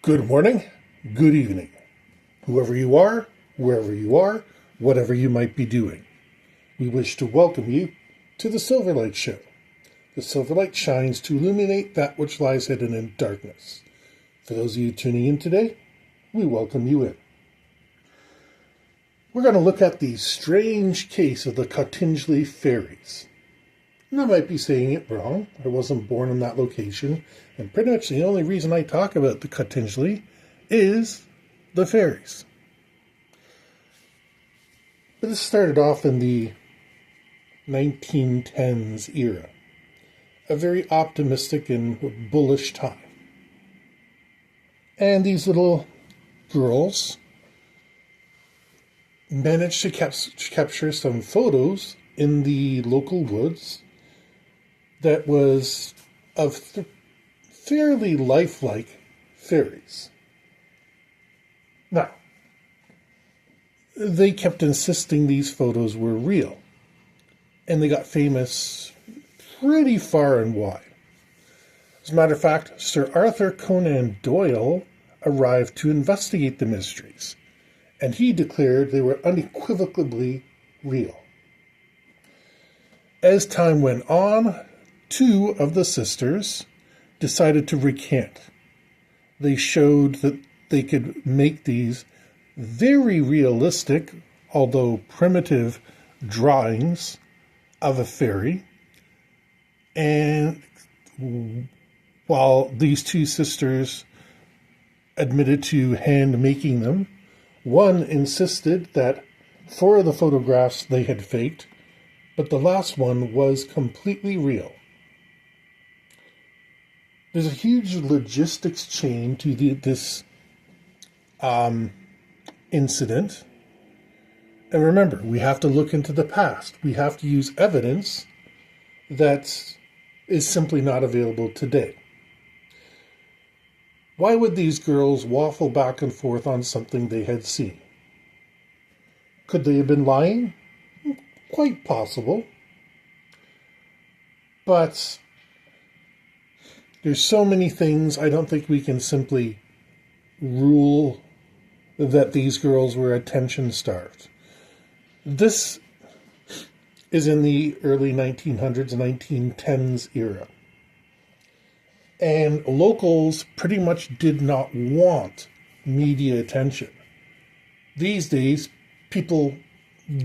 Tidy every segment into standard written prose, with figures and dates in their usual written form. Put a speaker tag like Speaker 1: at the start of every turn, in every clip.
Speaker 1: Good morning, good evening, whoever you are, wherever you are, whatever you might be doing. We wish to welcome you to the Silverlight Show. The Silverlight shines to illuminate that which lies hidden in darkness. For those of you tuning in today, we welcome you in. We're going to look at the strange case of the Cottingley Fairies. And I might be saying it wrong. I wasn't born in that location. And pretty much the only reason I talk about the Cottingley is the fairies. But this started off in the 1910s era. A very optimistic and bullish time. And these little girls managed to capture some photos in the local woods that was of fairly lifelike fairies. Now, they kept insisting these photos were real, and they got famous pretty far and wide. As a matter of fact, Sir Arthur Conan Doyle arrived to investigate the mysteries, and he declared they were unequivocally real. As time went on, two of the sisters decided to recant. They showed that they could make these very realistic, although primitive, drawings of a fairy. And while these two sisters admitted to hand making them, one insisted that 4 of the photographs they had faked, but the last one was completely real. There's a huge logistics chain to this incident. And remember, we have to look into the past. We have to use evidence that is simply not available today. Why would these girls waffle back and forth on something they had seen? Could they have been lying? Quite possible. But there's so many things, I don't think we can simply rule that these girls were attention-starved. This is in the early 1900s, 1910s era. And locals pretty much did not want media attention. These days, people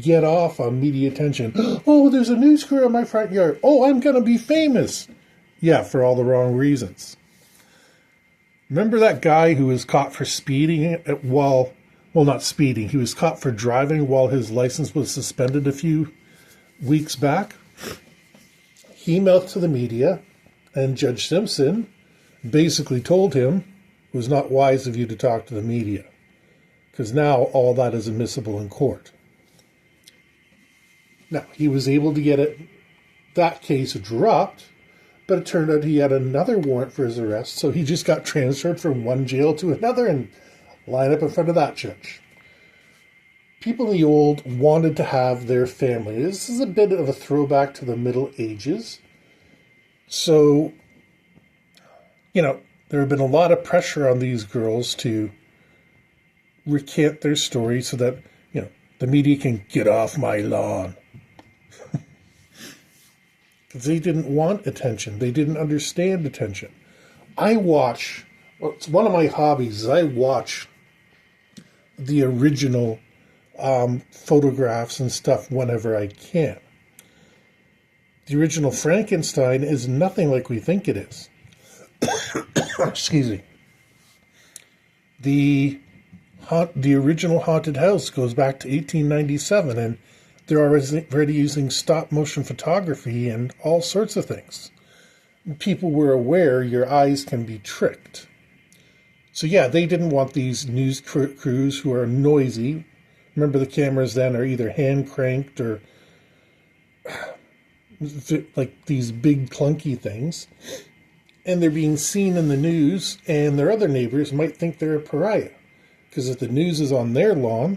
Speaker 1: get off on media attention. Oh, there's a news crew in my front yard. Oh, I'm going to be famous. Yeah, for all the wrong reasons. Remember that guy who was caught for speeding well, not speeding. He was caught for driving while his license was suspended a few weeks back? He mouthed to the media, and Judge Simpson basically told him it was not wise of you to talk to the media, because now all that is admissible in court. Now, he was able to get that case dropped, but it turned out he had another warrant for his arrest, so he just got transferred from one jail to another and lined up in front of that judge. People in the old wanted to have their family. This is a bit of a throwback to the Middle Ages. So, there had been a lot of pressure on these girls to recant their story so that, the media can get off my lawn. Because they didn't want attention. They didn't understand attention. It's one of my hobbies is I watch the original photographs and stuff whenever I can. The original Frankenstein is nothing like we think it is. Excuse me. The original haunted house goes back to 1897, and they're already using stop-motion photography and all sorts of things. People were aware your eyes can be tricked. So yeah, they didn't want these news crews who are noisy. Remember, the cameras then are either hand-cranked or like these big clunky things. And they're being seen in the news, and their other neighbors might think they're a pariah. Because if the news is on their lawn,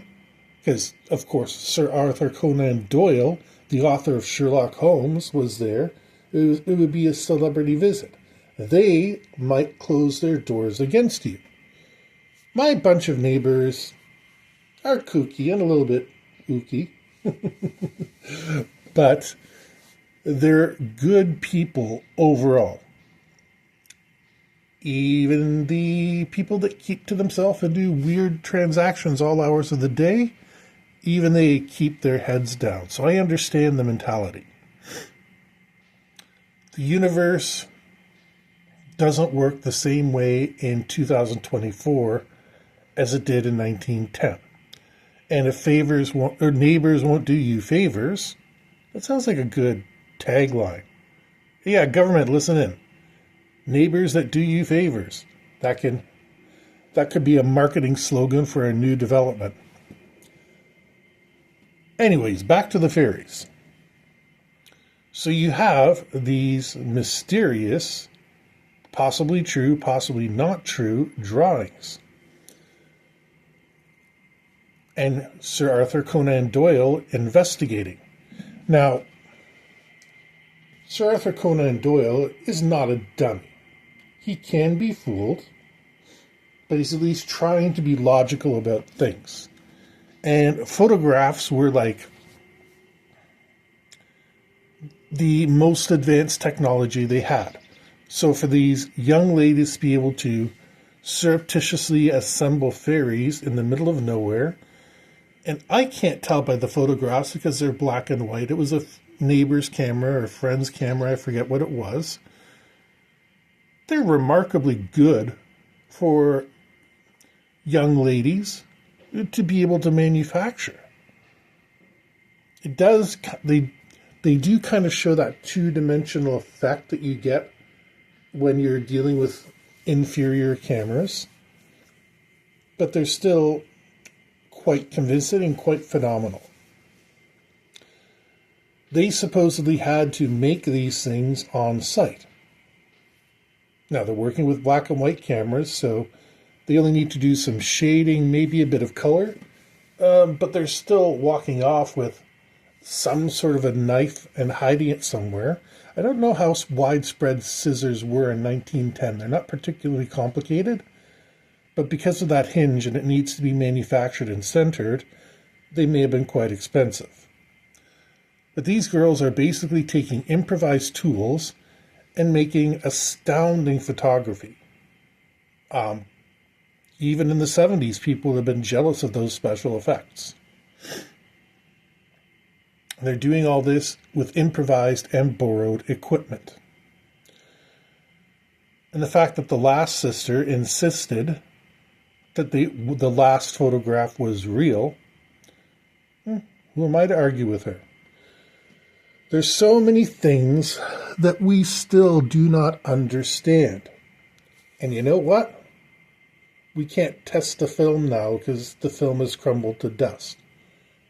Speaker 1: because, of course, Sir Arthur Conan Doyle, the author of Sherlock Holmes, was there, it would be a celebrity visit. They might close their doors against you. My bunch of neighbors are kooky and a little bit ooky, but they're good people overall. Even the people that keep to themselves and do weird transactions all hours of the day, even they keep their heads down. So I understand the mentality. The universe doesn't work the same way in 2024 as it did in 1910. And if neighbors won't do you favors, that sounds like a good tagline. Yeah, government, listen in. Neighbors that do you favors. That could be a marketing slogan for a new development. Anyways, back to the fairies. So you have these mysterious, possibly true, possibly not true drawings. And Sir Arthur Conan Doyle investigating. Now, Sir Arthur Conan Doyle is not a dummy. He can be fooled, but he's at least trying to be logical about things. And photographs were like the most advanced technology they had. So for these young ladies to be able to surreptitiously assemble fairies in the middle of nowhere, and I can't tell by the photographs because they're black and white. It was a neighbor's camera or a friend's camera, I forget what it was. They're remarkably good for young ladies to be able to manufacture. It does, they do kind of show that two-dimensional effect that you get when you're dealing with inferior cameras, but they're still quite convincing and quite phenomenal. They supposedly had to make these things on site. Now, they're working with black and white cameras, so they only need to do some shading, maybe a bit of color, but they're still walking off with some sort of a knife and hiding it somewhere. I don't know how widespread scissors were in 1910. They're not particularly complicated, but because of that hinge and it needs to be manufactured and centered, they may have been quite expensive. But these girls are basically taking improvised tools and making astounding photography. Even in the 70s, people have been jealous of those special effects. They're doing all this with improvised and borrowed equipment. And the fact that the last sister insisted that the last photograph was real, who am I to argue with her? There's so many things that we still do not understand. And you know what? We can't test the film now because the film has crumbled to dust.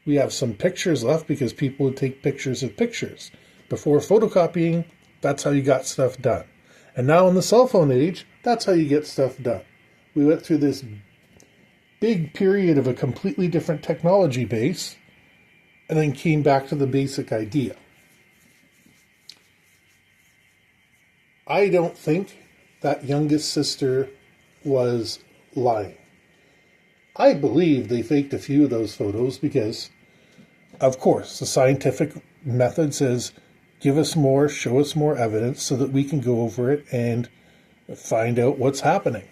Speaker 1: We have some pictures left because people would take pictures of pictures. Before photocopying, that's how you got stuff done. And now in the cell phone age, that's how you get stuff done. We went through this big period of a completely different technology base and then came back to the basic idea. I don't think that youngest sister was lying. I believe they faked a few of those photos because, of course, the scientific method says, give us more, show us more evidence so that we can go over it and find out what's happening.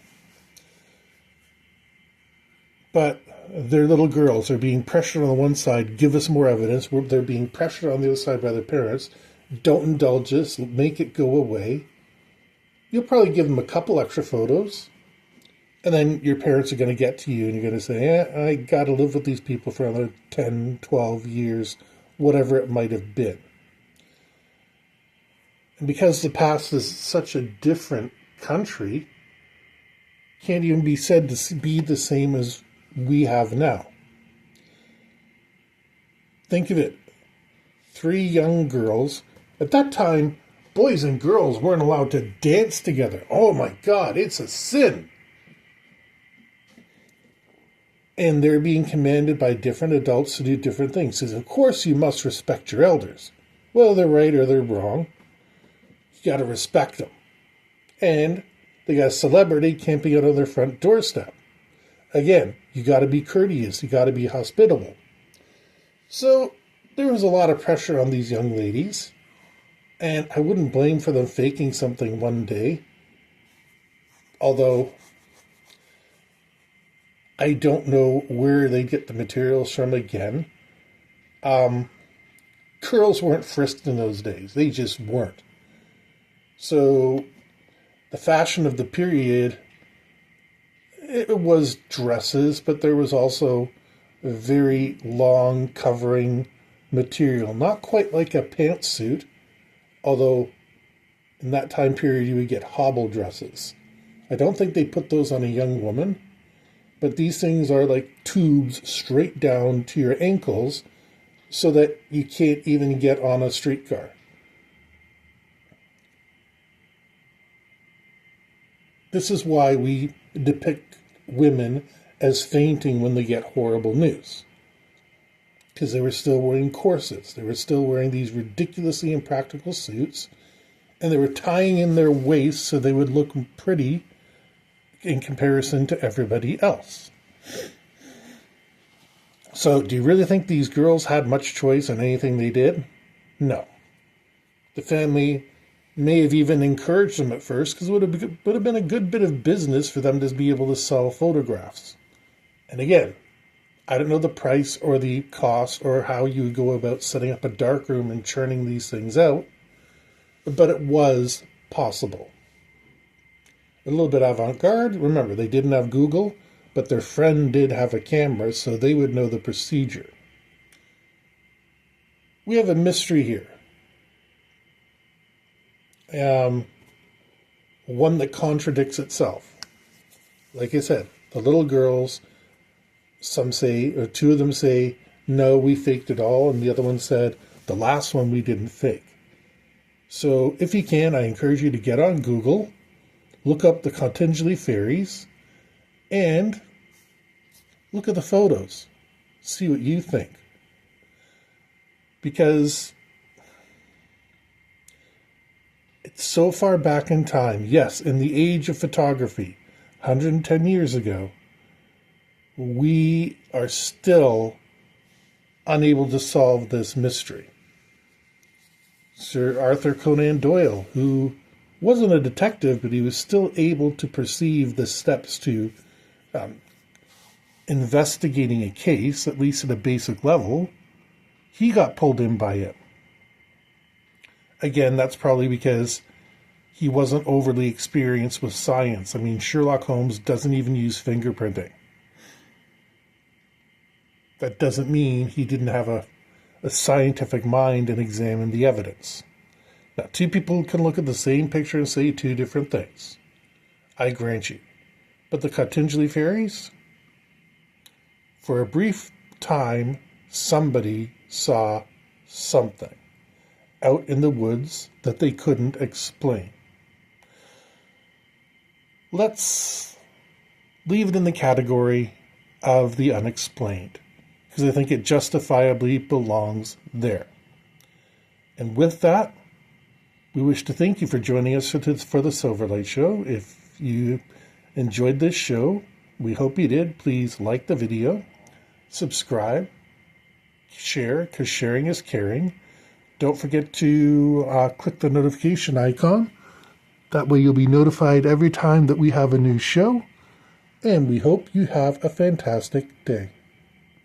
Speaker 1: But their little girls are being pressured on the one side, give us more evidence. They're being pressured on the other side by their parents. Don't indulge us, make it go away. You'll probably give them a couple extra photos, and then your parents are going to get to you and you're going to say, I got to live with these people for another 10, 12 years, whatever it might have been. And because the past is such a different country, can't even be said to be the same as we have now. Think of it. 3 young girls. At that time, boys and girls weren't allowed to dance together. Oh my God, it's a sin. And they're being commanded by different adults to do different things. Says, of course you must respect your elders. Well, they're right or they're wrong. You got to respect them. And they got a celebrity camping out on their front doorstep. Again, you got to be courteous. You got to be hospitable. So there was a lot of pressure on these young ladies. And I wouldn't blame for them faking something one day. Although I don't know where they get the materials from again. Girls weren't frisked in those days. They just weren't. So the fashion of the period, it was dresses, but there was also a very long covering material. Not quite like a pantsuit, although in that time period you would get hobble dresses. I don't think they put those on a young woman, but these things are like tubes straight down to your ankles so that you can't even get on a streetcar. This is why we depict women as fainting when they get horrible news. Because they were still wearing corsets. They were still wearing these ridiculously impractical suits. And they were tying in their waists so they would look pretty in comparison to everybody else. So, do you really think these girls had much choice in anything they did? No. The family may have even encouraged them at first because it would have been a good bit of business for them to be able to sell photographs. And again, I don't know the price or the cost or how you would go about setting up a darkroom and churning these things out, but it was possible. A little bit avant-garde. Remember, they didn't have Google, but their friend did have a camera, so they would know the procedure. We have a mystery here. One that contradicts itself. Like I said, the little girls, some say, or two of them say, no, we faked it all, and the other one said, the last one we didn't fake. So if you can, I encourage you to get on Google, look up the Cottingley Fairies, and look at the photos. See what you think. Because it's so far back in time. Yes, in the age of photography, 110 years ago, we are still unable to solve this mystery. Sir Arthur Conan Doyle, who wasn't a detective, but he was still able to perceive the steps to investigating a case, at least at a basic level, he got pulled in by it. Again, that's probably because he wasn't overly experienced with science. I mean, Sherlock Holmes doesn't even use fingerprinting. That doesn't mean he didn't have a scientific mind and examine the evidence. Now, two people can look at the same picture and say two different things. I grant you. But the Cottingley Fairies? For a brief time, somebody saw something out in the woods that they couldn't explain. Let's leave it in the category of the unexplained, because I think it justifiably belongs there. And with that, we wish to thank you for joining us for the Silverlight Show. If you enjoyed this show, we hope you did. Please like the video, subscribe, share, because sharing is caring. Don't forget to click the notification icon. That way you'll be notified every time that we have a new show. And we hope you have a fantastic day.